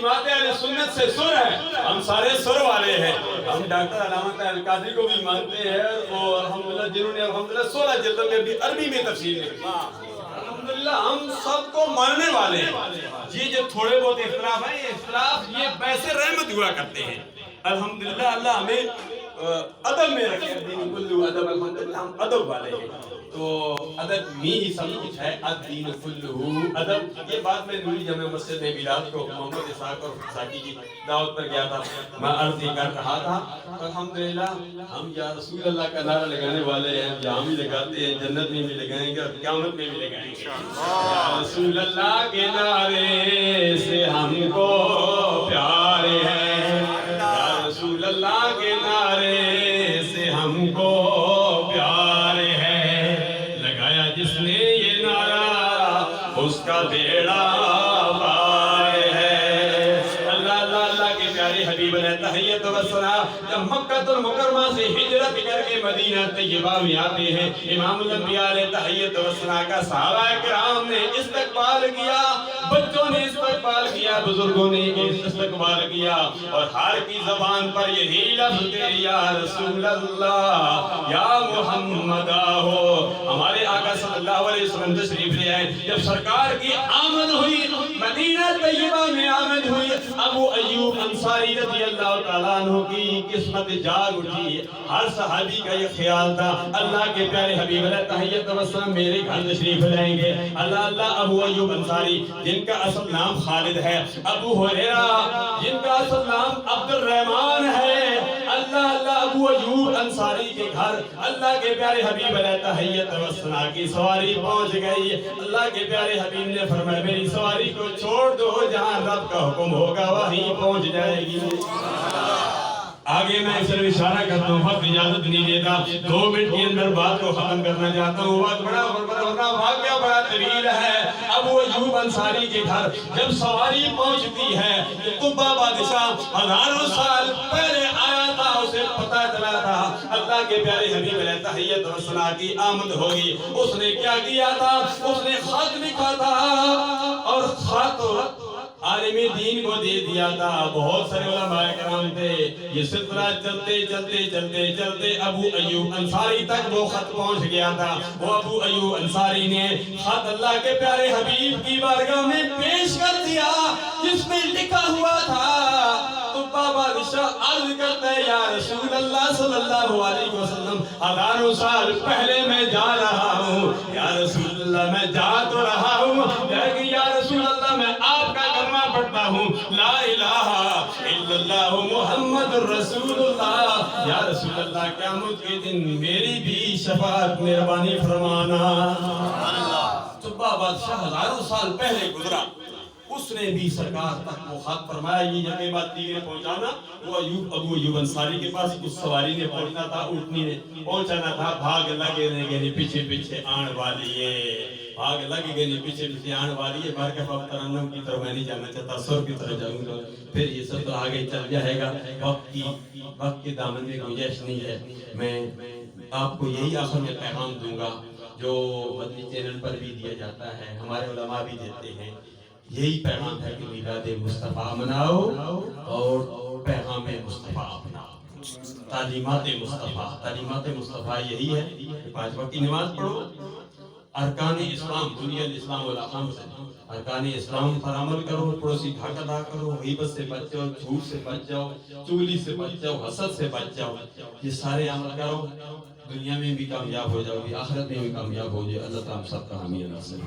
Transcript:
تعلیمات اہل سنت سے سر ہے، ہم سارے سر والے ہیں۔ ہم ڈاکٹر علامہ القادری کو بھی مانتے ہیں، اور الحمدللہ جنہوں نے الحمدللہ 16 جلدوں میں بھی عربی میں تفسیر لکھی۔ الحمدللہ ہم سب کو ماننے والے ہیں۔ یہ جو تھوڑے بہت اختلاف ہیں، یہ اختلاف یہ ویسے رحمت ہوا کرتے ہیں۔ الحمدللہ اللہ ہمیں ادب میں رکھے، دین کلو ادب، الحمدللہ ہم ادب والے ہیں۔ تو ادب میں ہی سب کچھ ہے، الدین کلو ادب۔ یہ بات میں نوری جامع مسجد میں میلاد کو محمد اسحاق اور ساقی کی دعوت پر گیا تھا، میں عرض کر رہا تھا، الحمدللہ ہم یا رسول اللہ کا نعرہ لگانے والے ہیں، جہاں بھی لگاتے ہیں جنت میں بھی لگائیں گے اور قیامت میں بھی لگائیں گے۔ یا رسول اللہ کے نعرے سے ہم کو پیار ہے، یا رسول اللہ کے نعرے سے ہم کو پیار ہے، لگایا جس نے یہ نعرہ اس کا بیڑا پار ہے۔ اللہ اللہ اللہ کے پیارے حبیب نے تحیت و ثنا، جب مکہ المکرمہ سے ہجرت کر کے مدینہ طیبہ میں آتے ہیں، امام الانبیاء نے تحیت و ثنا کا صحابہ کرام نے استقبال کیا، بچوں نے استقبال کیا، بزرگوں نے استقبال کیا، اور ہر کی زبان پر یہی لفظ تھے، یا رسول اللہ، یا محمد آہو۔ ہمارے آقا صلی اللہ علیہ وسلم تشریف لے آئے، جب سرکار کی آمد ہوئی، مدینہ طیبہ میں آمد ہوئی، ابو ایوب انصاری رضی اللہ تعالیٰ عنہ کی قسمت جاگ اٹھی۔ ہر صحابی کا یہ خیال تھا، اللہ کے پیارے حبیب علیہ تحیت و ثنا میرے گھر تشریف لائیں گے۔ اللہ اللہ ابو ایوب انصاری جن کا اصل نام خالد ہے، ابو ہریرہ جن کا اصل نام عبد الرحمن ہے، اللہ اللہ ابو ایوب انصاری کے گھر اللہ کے پیارے حبیب علیہ تحیت و ثنا کی سواری پہنچ گئی۔ اللہ کے پیارے حبیب نے فرمایا میری سواری کو چھوڑ دو، جہاں رب کا حکم ہوگا وہیں پہنچ جائے گی۔ آگے میں صرف اشارہ کرتا ہوں، وقت اجازت نہیں دیتا، 2 منٹ کے اندر بات کو ختم کرنا چاہتا ہوں۔ وقت بڑا واقعہ بڑا طویل ہے۔ ابو ایوب انصاری کے گھر جب سواری پہنچتی ہے، قبہ بادشاہ ہزاروں سال پہلے آیا تھا، اسے پتہ چلا تھا اللہ کے پیارے حبیب علیہ تحیت و ثنا کی آمد ہوگی۔ اس نے کیا کیا تھا؟ اس نے خط لکھا تھا، اور خط عالم دین کو دے دیا تھا۔ بہت سارے علماء کرام تھے، یہ سلسلہ چلتے چلتے چلتے چلتے ابو ایوب انصاری تک وہ خط پہنچ گیا تھا۔ وہ ابو ایوب انصاری نے خط اللہ کے پیارے حبیب کی بارگاہ میں پیش کر دیا، جس میں لکھا ہوا تھا، قبہ بادشاہ عرض کرتا ہے یا رسول اللہ صلی اللہ علیہ وسلم، ہزاروں سال پہلے میں جا رہا ہوں، یا رسول اللہ میں جا تو رہا ہوں، لیکن یا رسول اللہ میں آپ کا کلمہ پڑھتا ہوں، لا الہ الا اللہ محمد رسول اللہ، یا رسول اللہ قیامت کے دن میری بھی شفاعت مہربانی فرمانا۔ قبہ بادشاہ ہزاروں سال پہلے گزرا، اس نے بھی سرکار تک وہ خط فرمایا، یہ جگہ بات دیگر پہنچانا۔ وہ ابو ایوب انصاری کے پاس اس سواری نے پہنچنا تھا، اٹھنی نے پہنچانا تھا، بھاگ لگے گئے پیچھے پیچھے آن والی ہے، بھاگ لگے گئے پیچھے پیچھے آن والی ہے۔ بارکہ اب ترنم کی طرف میں نہیں جانا چاہتا، سر کی طرف جاؤں گا، پھر یہ سب تو آگے چل جائے گا، وقت کے دامن میں گنجائش نہیں ہے۔ میں آپ کو یہی آخر میں پیغام دوں گا جو مدنی چینل پر بھی دیا جاتا ہے، ہمارے علماء بھی دیتے ہیں، یہی پیغام ہے کہ میلاد مصطفیٰ مناؤ اور پیغام مصطفیٰ اپناؤ، تعلیمات مصطفیٰ یہی ہے کہ 5 وقت کی نماز پڑھو، ارکان اسلام، بنی الاسلام والخمس، ارکان اسلام پر عمل کرو، پڑوسی کا حق ادا کرو، غیبت سے بچ جاؤ، جھوٹ سے بچ جاؤ، چغلی سے بچ جاؤ، حسد سے بچ جاؤ، یہ سارے عمل کرو، دنیا میں بھی کامیاب ہو جاؤ گے، آخرت میں بھی کامیاب ہو جائے۔ اللہ تعالیٰ سب کا حامی ناصر۔